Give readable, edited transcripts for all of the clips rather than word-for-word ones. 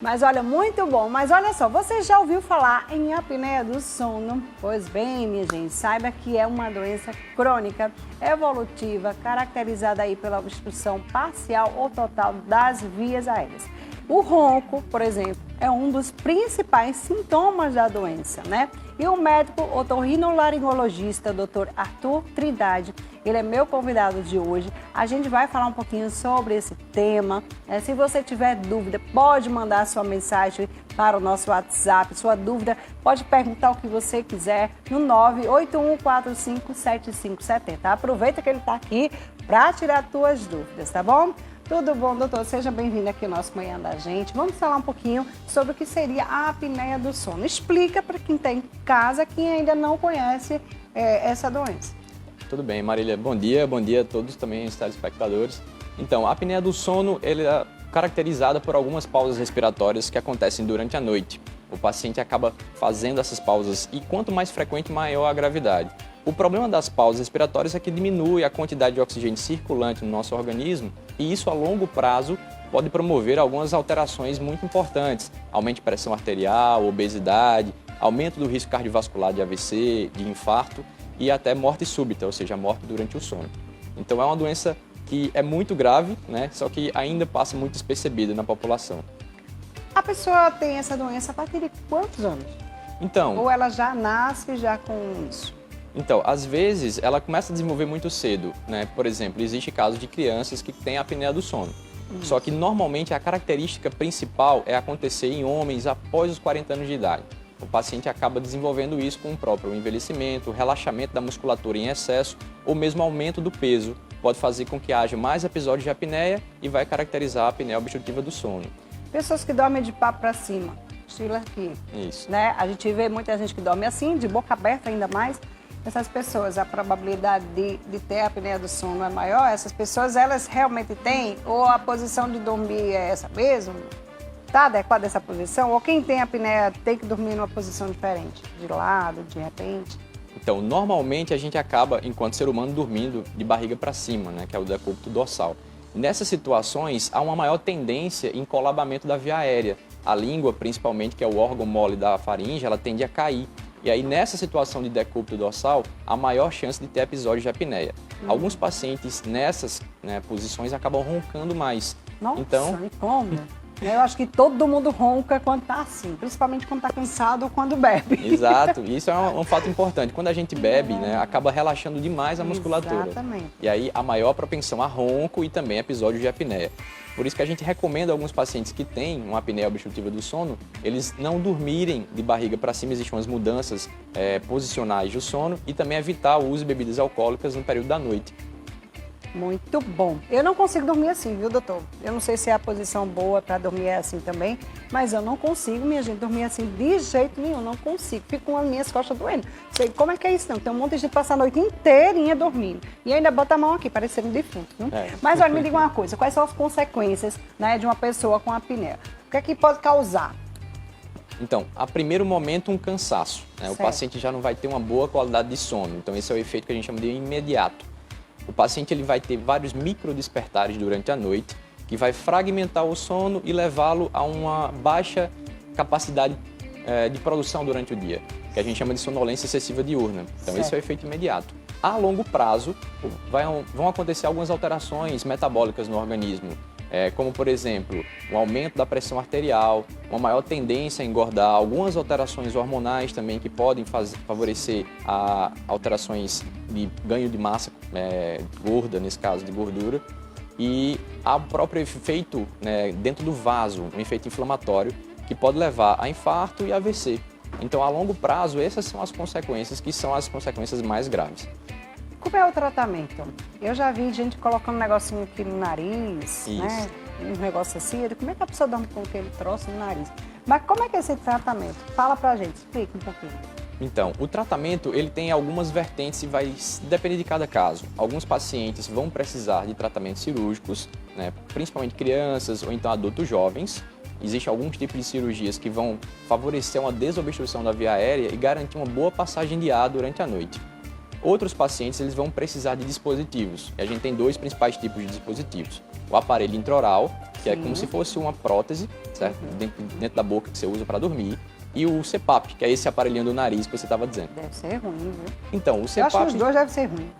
Mas olha, muito bom. Mas olha só, você já ouviu falar em apneia do sono? Pois bem, minha gente, saiba que é uma doença crônica, evolutiva, caracterizada aí pela obstrução parcial ou total das vias aéreas. O ronco, por exemplo, é um dos principais sintomas da doença, né? E o médico otorrinolaringologista, Dr. Arthur Trindade, ele é meu convidado de hoje. A gente vai falar um pouquinho sobre esse tema. Se você tiver dúvida, pode mandar sua mensagem para o nosso WhatsApp. Sua dúvida, pode perguntar o que você quiser no 981457570. Aproveita que ele está aqui para tirar suas dúvidas, tá bom? Tudo bom, doutor? Seja bem-vindo aqui ao nosso Manhã da Gente. Vamos falar um pouquinho sobre o que seria a apneia do sono. Explica para quem está em casa, quem ainda não conhece essa doença. Tudo bem, Marília. Bom dia a todos também, os telespectadores. Então, a apneia do sono ela é caracterizada por algumas pausas respiratórias que acontecem durante a noite. O paciente acaba fazendo essas pausas e quanto mais frequente, maior a gravidade. O problema das pausas respiratórias é que diminui a quantidade de oxigênio circulante no nosso organismo e isso a longo prazo pode promover algumas alterações muito importantes. Aumento de pressão arterial, obesidade, aumento do risco cardiovascular de AVC, de infarto e até morte súbita, ou seja, morte durante o sono. Então é uma doença que é muito grave, né? Só que ainda passa muito despercebida na população. A pessoa tem essa doença a partir de quantos anos? Então, ou ela já nasce já com isso? Então, às vezes, ela começa a desenvolver muito cedo, né? Por exemplo, existe casos de crianças que têm apneia do sono. Só que, normalmente, a característica principal é acontecer em homens após os 40 anos de idade. O paciente acaba desenvolvendo isso com o próprio envelhecimento, relaxamento da musculatura em excesso ou mesmo aumento do peso. Pode fazer com que haja mais episódios de apneia e vai caracterizar a apneia obstrutiva do sono. Pessoas que dormem de papo para cima, estilo aqui. Isso. Né? A gente vê muita gente que dorme assim, de boca aberta ainda mais. Essas pessoas, a probabilidade de ter apneia do sono é maior? Essas pessoas, elas realmente têm? Ou a posição de dormir é essa mesmo? Está adequada essa posição? Ou quem tem apneia tem que dormir numa posição diferente? De lado, de repente? Então, normalmente a gente acaba, enquanto ser humano, dormindo de barriga para cima, né, que é o decúbito dorsal. Nessas situações, há uma maior tendência em colabamento da via aérea. A língua, principalmente, que é o órgão mole da faringe, ela tende a cair. E aí, nessa situação de decúbito dorsal, há maior chance de ter episódios de apneia. Alguns pacientes nessas posições acabam roncando mais. Nossa, então, e como? Eu acho que todo mundo ronca quando está assim, principalmente quando está cansado ou quando bebe. Exato, isso é um fato importante. Quando a gente bebe, acaba relaxando demais a musculatura. Exatamente. E aí, a maior propensão a ronco e também episódios de apneia. Por isso que a gente recomenda a alguns pacientes que têm uma apneia obstrutiva do sono, eles não dormirem de barriga para cima, existem umas mudanças posicionais do sono e também evitar o uso de bebidas alcoólicas no período da noite. Muito bom. Eu não consigo dormir assim, viu, doutor? Eu não sei se é a posição boa para dormir assim também, mas eu não consigo, minha gente, dormir assim de jeito nenhum, não consigo. Fico com as minhas costas doendo. Sei como é que é isso, não. Tem um monte de gente que passa a noite inteirinha dormindo e ainda bota a mão aqui, parecendo um defunto, viu? Mas olha, me diga uma coisa, quais são as consequências, de uma pessoa com apneia? O que é que pode causar? Então, a primeiro momento, um cansaço. O paciente já não vai ter uma boa qualidade de sono. Então, esse é o efeito que a gente chama de imediato. O paciente ele vai ter vários microdespertares durante a noite, que vai fragmentar o sono e levá-lo a uma baixa capacidade de produção durante o dia, que a gente chama de sonolência excessiva diurna. Então, esse é o efeito imediato. A longo prazo, vão acontecer algumas alterações metabólicas no organismo, como, por exemplo, um aumento da pressão arterial, uma maior tendência a engordar, algumas alterações hormonais também que podem favorecer alterações de ganho de massa gorda, nesse caso de gordura, e o próprio efeito dentro do vaso, um efeito inflamatório, que pode levar a infarto e AVC. Então, a longo prazo, essas são as consequências, que são as consequências mais graves. Como é o tratamento? Eu já vi gente colocando um negocinho aqui no nariz, né? Um negócio assim. Como é que a pessoa dorme com aquele troço no nariz? Mas como é que é esse tratamento? Fala pra gente, explica um pouquinho. Então, o tratamento ele tem algumas vertentes e vai depender de cada caso. Alguns pacientes vão precisar de tratamentos cirúrgicos, principalmente crianças ou então adultos jovens. Existem alguns tipos de cirurgias que vão favorecer uma desobstrução da via aérea e garantir uma boa passagem de ar durante a noite. Outros pacientes eles vão precisar de dispositivos. E a gente tem dois principais tipos de dispositivos. O aparelho intraoral, que é como se fosse uma prótese, certo? Dentro da boca que você usa para dormir. E o CPAP, que é esse aparelhinho do nariz que você estava dizendo. Deve ser ruim, viu? Então, o Eu acho que CPAP... os dois devem ser ruins.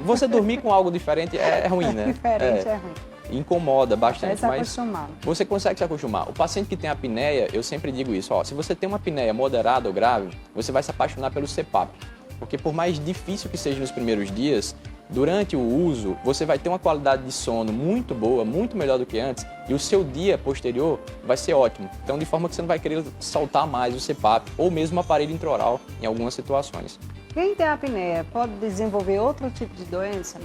Você dormir com algo diferente é ruim, né? Diferente é ruim. Incomoda bastante, Se acostumar. você consegue se acostumar. O paciente que tem apneia, eu sempre digo isso, ó, se você tem uma apneia moderada ou grave, você vai se apaixonar pelo CPAP. Porque por mais difícil que seja nos primeiros dias, durante o uso, você vai ter uma qualidade de sono muito boa, muito melhor do que antes, e o seu dia posterior vai ser ótimo. Então, de forma que você não vai querer soltar mais o CPAP ou mesmo o aparelho intraoral em algumas situações. Quem tem apneia pode desenvolver outro tipo de doença?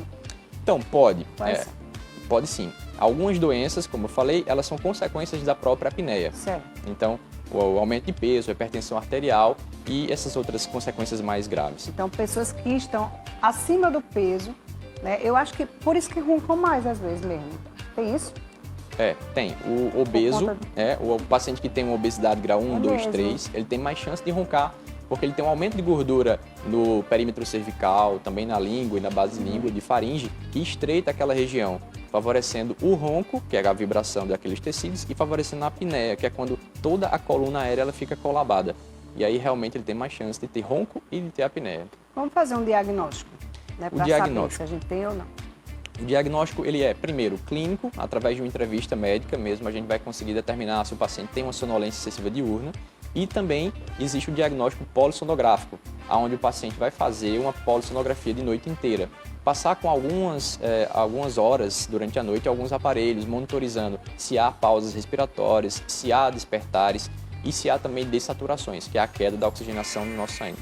Então, pode. Quais são? Pode sim. Algumas doenças, como eu falei, elas são consequências da própria apneia. Certo. Então, o aumento de peso, a hipertensão arterial e essas outras consequências mais graves. Então, pessoas que estão acima do peso, né? Eu acho que por isso que roncam mais às vezes mesmo. Tem isso? Tem. O obeso, conta o paciente que tem uma obesidade grau 1, 2, mesmo. 3, ele tem mais chance de roncar, porque ele tem um aumento de gordura no perímetro cervical, também na língua e na base de língua, de faringe, que estreita aquela região, favorecendo o ronco, que é a vibração daqueles tecidos, e favorecendo a apneia, que é quando toda a coluna aérea ela fica colabada. E aí realmente ele tem mais chance de ter ronco e de ter apneia. Vamos fazer um diagnóstico, né? Para saber se a gente tem ou não. O diagnóstico, ele é, primeiro, clínico, através de uma entrevista médica mesmo, a gente vai conseguir determinar se o paciente tem uma sonolência excessiva diurna, e também existe o diagnóstico polissonográfico, onde o paciente vai fazer uma polissonografia de noite inteira, passar com algumas horas durante a noite alguns aparelhos, monitorizando se há pausas respiratórias, se há despertares e se há também dessaturações, que é a queda da oxigenação no nosso sangue.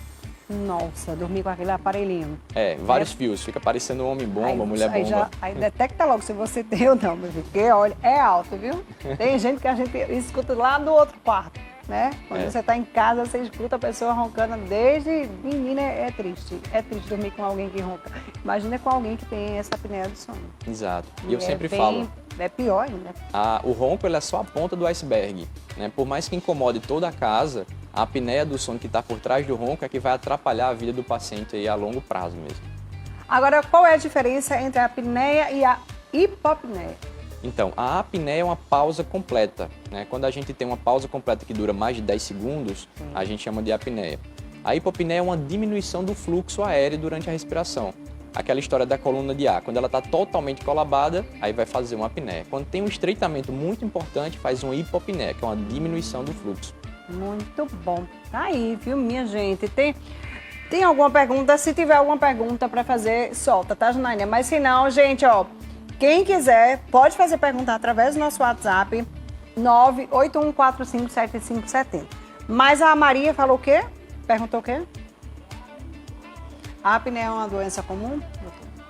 Nossa, dormir com aquele aparelhinho. Vários fios, fica parecendo um homem-bomba, mulher-bomba. Aí detecta logo se você tem ou não, porque olha, é alto, viu? Tem gente que a gente escuta lá do outro quarto, né? Quando você está em casa, você escuta a pessoa roncando desde menina, é triste. É triste dormir com alguém que ronca. Imagina com alguém que tem essa apneia do sono. Exato. E eu sempre falo... É pior ainda. O ronco ele é só a ponta do iceberg, né? Por mais que incomode toda a casa, a apneia do sono que está por trás do ronco é que vai atrapalhar a vida do paciente aí a longo prazo mesmo. Agora, qual é a diferença entre a apneia e a hipopneia? Então, a apneia é uma pausa completa, né? Quando a gente tem uma pausa completa que dura mais de 10 segundos, a gente chama de apneia. A hipopneia é uma diminuição do fluxo aéreo durante a respiração. Aquela história da coluna de ar, quando ela está totalmente colabada, aí vai fazer uma apneia. Quando tem um estreitamento muito importante, faz uma hipopneia, que é uma diminuição do fluxo. Muito bom. Tá aí, viu, minha gente? Tem alguma pergunta? Se tiver alguma pergunta para fazer, solta, tá, Janaína? Mas se não, gente, ó, quem quiser, pode fazer pergunta através do nosso WhatsApp, 981457570. Mas a Maria falou o quê? Perguntou o quê? A apneia é uma doença comum?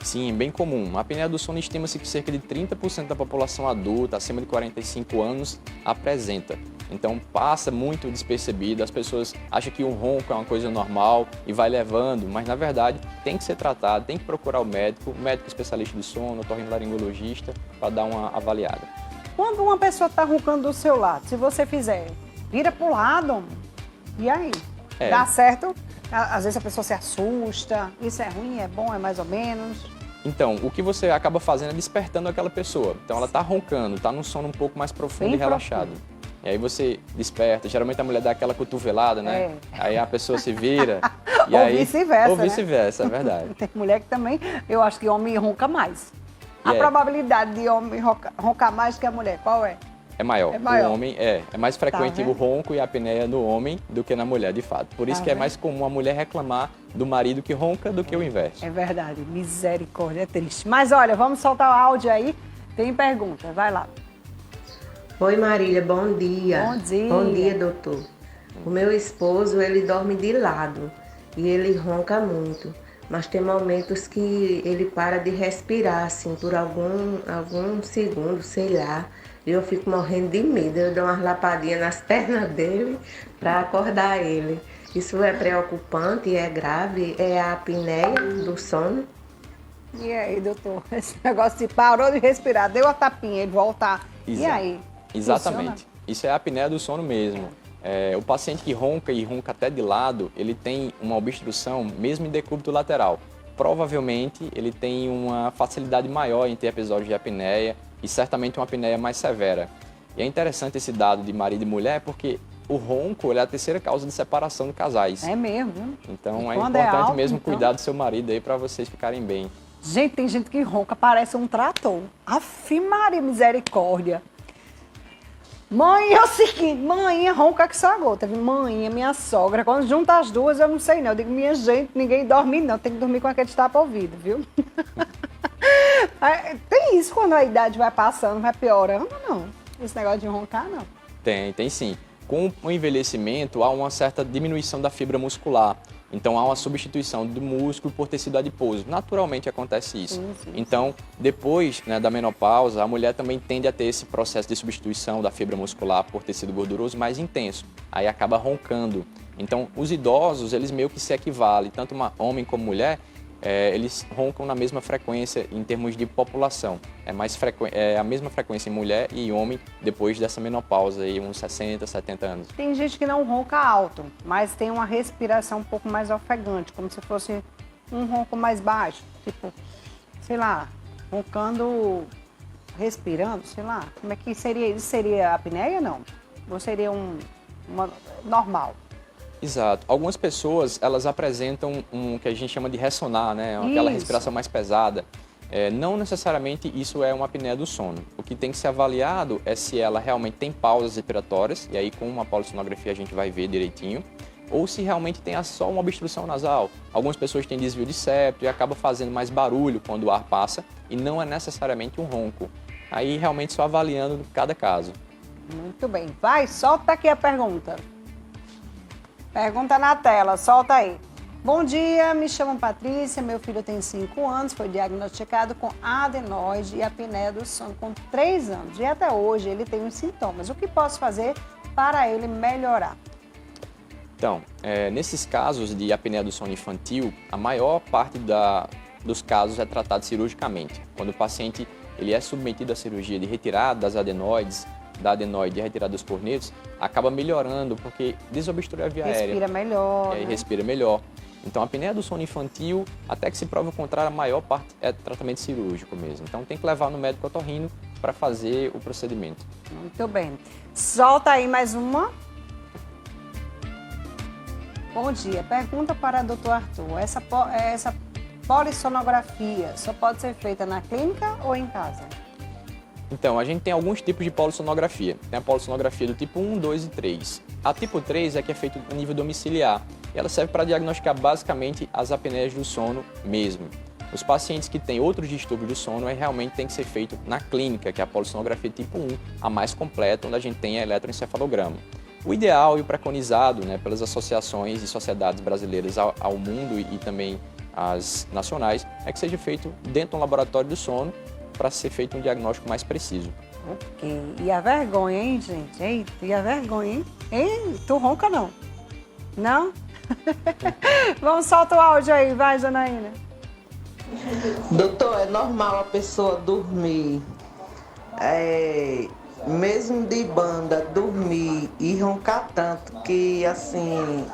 Sim, bem comum. A apneia do sono estima-se que cerca de 30% da população adulta, acima de 45 anos, apresenta. Então passa muito despercebido, as pessoas acham que um ronco é uma coisa normal e vai levando, mas na verdade tem que ser tratado, tem que procurar o médico especialista do sono, otorrinolaringologista, para dar uma avaliada. Quando uma pessoa está roncando do seu lado, se você fizer, vira pro lado, e aí? Dá certo? Às vezes a pessoa se assusta, isso é ruim, é bom, é mais ou menos? Então, o que você acaba fazendo é despertando aquela pessoa. Então ela está roncando, está num sono um pouco mais profundo e relaxado. E aí você desperta, geralmente a mulher dá aquela cotovelada, né? Aí a pessoa se vira. E ou aí, vice-versa, ou vice-versa, é verdade. Tem mulher que também, eu acho que homem ronca mais. A probabilidade de homem roncar mais que a mulher, qual é? É maior. É maior. O homem é mais frequente o ronco e a apneia no homem do que na mulher, de fato. Por isso que é mais comum a mulher reclamar do marido que ronca do que o inverso. É verdade, misericórdia, é triste. Mas olha, vamos soltar o áudio aí. Tem pergunta, vai lá. Oi Marília, bom dia. Bom dia. Bom dia, doutor. O meu esposo, ele dorme de lado e ele ronca muito. Mas tem momentos que ele para de respirar, assim, por algum segundo, sei lá. E eu fico morrendo de medo. Eu dou umas lapadinhas nas pernas dele para acordar ele. Isso é preocupante, é grave, é a apneia do sono. E aí, doutor? Esse negócio de parou de respirar, deu a tapinha, ele voltar. E aí? Exatamente. Funciona? Isso é a apneia do sono mesmo. O paciente que ronca e ronca até de lado, ele tem uma obstrução mesmo em decúbito lateral. Provavelmente ele tem uma facilidade maior em ter episódios de apneia e certamente uma apneia mais severa. E é interessante esse dado de marido e mulher porque o ronco ele é a terceira causa de separação de casais. É mesmo, viu? Então E é quando importante alto, mesmo então... cuidar do seu marido aí para vocês ficarem bem. Gente, tem gente que ronca, parece um trator. Aff, Maria, misericórdia. Mãe, é o seguinte, mãe ronca que só a gota. Mãe, minha sogra, quando junta as duas, eu não sei não. Eu digo, minha gente, ninguém dorme não, tem que dormir com aquele tapa-ouvido, viu? Tem isso quando a idade vai passando, vai piorando, não? Esse negócio de roncar, não. Tem sim. Com o envelhecimento, há uma certa diminuição da fibra muscular. Então, há uma substituição do músculo por tecido adiposo. Naturalmente acontece isso. Sim. Então, depois, né, da menopausa, a mulher também tende a ter esse processo de substituição da fibra muscular por tecido gorduroso mais intenso. Aí acaba roncando. Então, os idosos, eles meio que se equivalem, tanto homem como mulher, eles roncam na mesma frequência em termos de população. É a mesma frequência em mulher e homem depois dessa menopausa, aí, uns 60, 70 anos. Tem gente que não ronca alto, mas tem uma respiração um pouco mais ofegante, como se fosse um ronco mais baixo. Tipo, sei lá, roncando, respirando, sei lá. Como é que seria isso? Seria apneia, não? Ou seria uma normal? Exato. Algumas pessoas, elas apresentam um que a gente chama de ressonar, né? Aquela respiração mais pesada. Não necessariamente isso é uma apneia do sono. O que tem que ser avaliado é se ela realmente tem pausas respiratórias, e aí com uma polissonografia a gente vai ver direitinho, ou se realmente tem só uma obstrução nasal. Algumas pessoas têm desvio de septo e acaba fazendo mais barulho quando o ar passa, e não é necessariamente um ronco. Aí realmente só avaliando cada caso. Muito bem. Vai, solta aqui a pergunta. Pergunta na tela, solta aí. Bom dia, me chamo Patrícia, meu filho tem 5 anos, foi diagnosticado com adenoide e apneia do sono com 3 anos. E até hoje ele tem os sintomas. O que posso fazer para ele melhorar? Então, nesses casos de apneia do sono infantil, a maior parte dos casos é tratado cirurgicamente. Quando o paciente ele é submetido à cirurgia de retirada das adenoides, da adenoide e retirada dos cornetos, acaba melhorando, porque desobstrui a via aérea. Respira melhor. E aí respira melhor. Então, a apneia do sono infantil, até que se prove o contrário, a maior parte é tratamento cirúrgico mesmo. Então, tem que levar no médico otorrino para fazer o procedimento. Muito bem. Solta aí mais uma. Bom dia. Pergunta para o Dr. Arthur. Essa polissonografia só pode ser feita na clínica ou em casa? Então, a gente tem alguns tipos de polissonografia. Tem a polissonografia do tipo 1, 2 e 3. A tipo 3 é que é feita a nível domiciliar. E ela serve para diagnosticar basicamente as apneias do sono mesmo. Os pacientes que têm outros distúrbios do sono realmente tem que ser feito na clínica, que é a polissonografia tipo 1, a mais completa, onde a gente tem a eletroencefalograma. O ideal e o preconizado, né, pelas associações e sociedades brasileiras ao mundo e também as nacionais, é que seja feito dentro de um laboratório do sono, para ser feito um diagnóstico mais preciso. Ok. E a vergonha, hein, gente? Eita, e a vergonha, hein? Ei, tu ronca não? Não? Vamos, solta o áudio aí, vai, Janaína. Doutor, é normal a pessoa dormir, mesmo de banda, dormir e roncar tanto que, assim,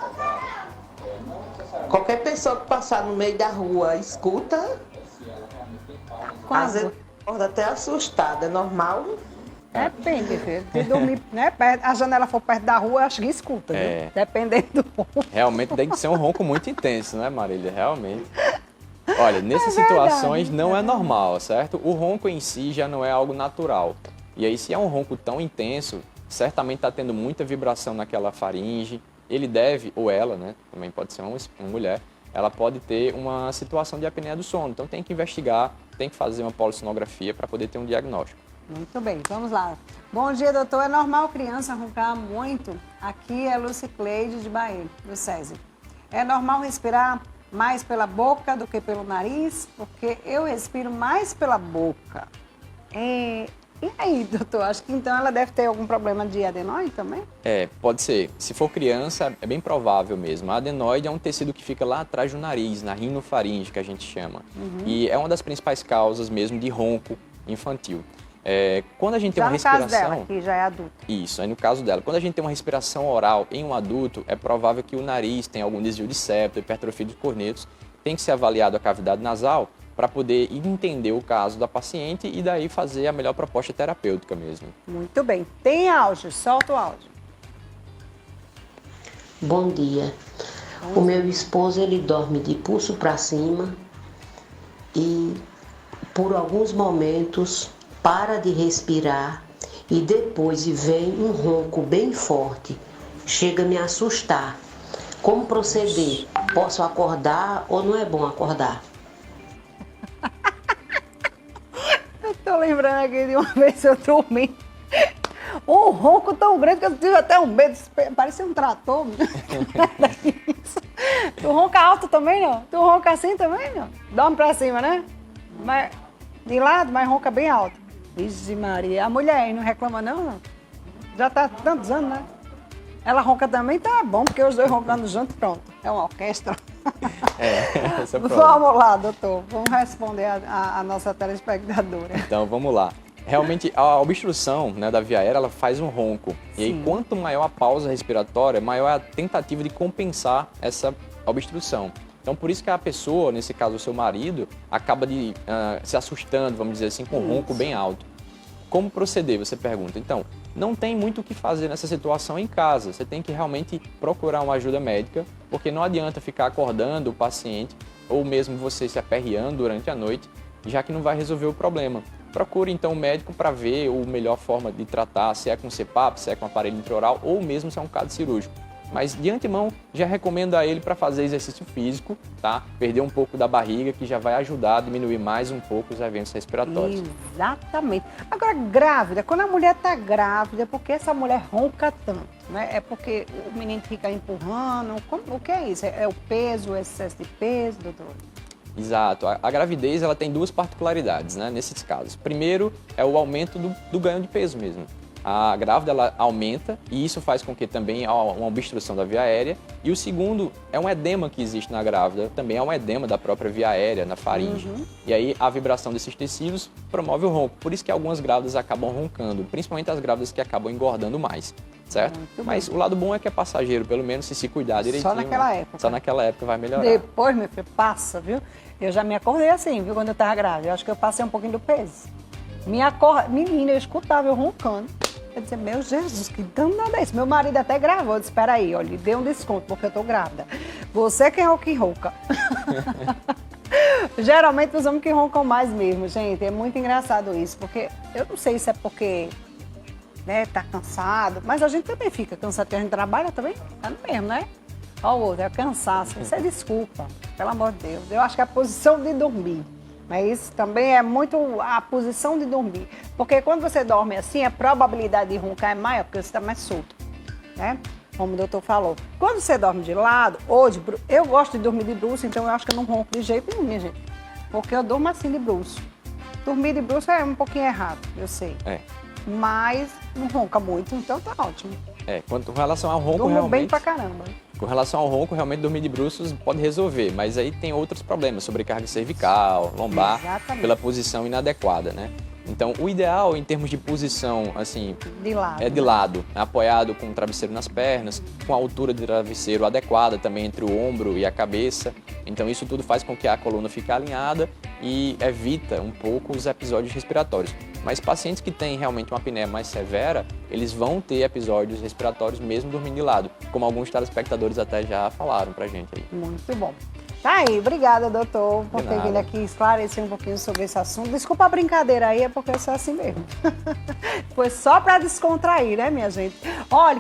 qualquer pessoa que passar no meio da rua escuta? Quando? Às vezes acorda até assustada, é normal? Depende, filho. Se dormir, né, a janela for perto da rua, acho que escuta, viu? Dependendo do ronco. Realmente tem que ser um ronco muito intenso, né, Marília? Realmente. Olha, nessas verdade, situações não é normal, certo? O ronco em si já não é algo natural. E aí, se é um ronco tão intenso, certamente está tendo muita vibração naquela faringe. Ele deve, ou ela, né, também pode ser uma mulher, ela pode ter uma situação de apneia do sono. Então tem que investigar, tem que fazer uma polissonografia para poder ter um diagnóstico. Muito bem, vamos lá. Bom dia, doutor. É normal criança roncar muito? Aqui é Lucicleide de Bahia, do SESI. É normal respirar mais pela boca do que pelo nariz? Porque eu respiro mais pela boca. E aí, doutor? Acho que então ela deve ter algum problema de adenoide também? Pode ser. Se for criança, é bem provável mesmo. A adenoide é um tecido que fica lá atrás do nariz, na rinofaringe, que a gente chama. E é uma das principais causas mesmo de ronco infantil. Quando a gente tem uma respiração... no caso dela, que já é adulta. Isso, aí no caso dela. Quando a gente tem uma respiração oral em um adulto, é provável que o nariz tenha algum desvio de septo, hipertrofia dos cornetos. Tem que ser avaliado a cavidade nasal para poder entender o caso da paciente e daí fazer a melhor proposta terapêutica mesmo. Muito bem. Tem áudio, solta o áudio. Bom dia. O meu esposo, ele dorme de pulso para cima e por alguns momentos para de respirar e depois vem um ronco bem forte. Chega a me assustar. Como proceder? Posso acordar ou não é bom acordar? Eu tô lembrando aqui de uma vez eu dormi. Um ronco tão grande que eu tive até um medo. Parecia um trator. Tu ronca alto também, não? Tu ronca assim também, não? Dorme pra cima, né? Mas, de lado, mas ronca bem alto. Vixe Maria. A mulher aí não reclama não? Já tá tantos anos, né? Ela ronca também, tá bom, porque os dois roncando junto, pronto. É uma orquestra. Esse é o problema. Vamos lá, doutor. Vamos responder a nossa telespectadora. Então, vamos lá. Realmente, a obstrução, né, da via aérea, ela faz um ronco. E aí, Sim. quanto maior a pausa respiratória, maior é a tentativa de compensar essa obstrução. Então, por isso que a pessoa, nesse caso o seu marido, acaba se assustando, vamos dizer assim, com um ronco bem alto. Como proceder, você pergunta. Então, não tem muito o que fazer nessa situação em casa. Você tem que realmente procurar uma ajuda médica, porque não adianta ficar acordando o paciente ou mesmo você se aperreando durante a noite, já que não vai resolver o problema. Procure então o médico para ver a melhor forma de tratar, se é com CPAP, se é com aparelho intraoral ou mesmo se é um caso cirúrgico. Mas de antemão, já recomendo a ele para fazer exercício físico, tá? Perder um pouco da barriga, que já vai ajudar a diminuir mais um pouco os eventos respiratórios. Exatamente. Agora, grávida, quando a mulher está grávida, por que essa mulher ronca tanto? Né? É porque o menino fica empurrando? O que é isso? É o peso, o excesso de peso, doutor? Exato. A gravidez ela tem duas particularidades, né, nesses casos. Primeiro é o aumento do ganho de peso mesmo. A grávida ela aumenta e isso faz com que também há uma obstrução da via aérea. E o segundo é um edema que existe na grávida, também é um edema da própria via aérea, na faringe. E aí a vibração desses tecidos promove o ronco. Por isso que algumas grávidas acabam roncando, principalmente as grávidas que acabam engordando mais, certo? Mas o lado bom é que é passageiro, pelo menos se cuidar direitinho. Só naquela época. Só naquela época vai melhorar. Depois, meu filho, passa, viu? Eu já me acordei assim, viu, quando eu estava grávida. Eu acho que eu passei um pouquinho do peso. Menina, eu escutava eu roncando. Eu disse, meu Jesus, que danada é isso? Meu marido até gravou. Eu disse, espera aí, olha, dê um desconto, porque eu tô grávida. Você quem é o que ronca? Geralmente os homens que roncam mais mesmo, gente. É muito engraçado isso, porque eu não sei se é porque, né, tá cansado, mas a gente também fica cansado, porque a gente trabalha também, é mesmo, né? Olha o outro, é cansaço. Isso é desculpa, pelo amor de Deus. Eu acho que é a posição de dormir. Mas isso também é muito a posição de dormir. Porque quando você dorme assim, a probabilidade de roncar é maior, porque você está mais solto, né? Como o doutor falou. Quando você dorme de lado, ou de bruço, eu gosto de dormir de bruço, então eu acho que eu não ronco de jeito nenhum, minha gente. Porque eu durmo assim de bruço. Dormir de bruço é um pouquinho errado, eu sei. É. Mas não ronca muito, então tá ótimo. Com relação ao ronco, Durmo realmente... bem pra caramba. Com relação ao ronco, realmente dormir de bruços pode resolver, mas aí tem outros problemas, sobrecarga cervical, lombar, Exatamente. pela posição inadequada, né? Então, o ideal em termos de posição, assim, De lado. é de lado, apoiado com o travesseiro nas pernas, com a altura do travesseiro adequada também entre o ombro e a cabeça. Então, isso tudo faz com que a coluna fique alinhada e evita um pouco os episódios respiratórios. Mas pacientes que têm realmente uma apneia mais severa, eles vão ter episódios respiratórios mesmo dormindo de lado, como alguns telespectadores até já falaram pra gente aí. Muito bom. Tá aí, obrigada, doutor, por De ter nada. vindo aqui esclarecer um pouquinho sobre esse assunto. Desculpa a brincadeira aí, é porque eu sou assim mesmo. Foi só para descontrair, né, minha gente? Olha,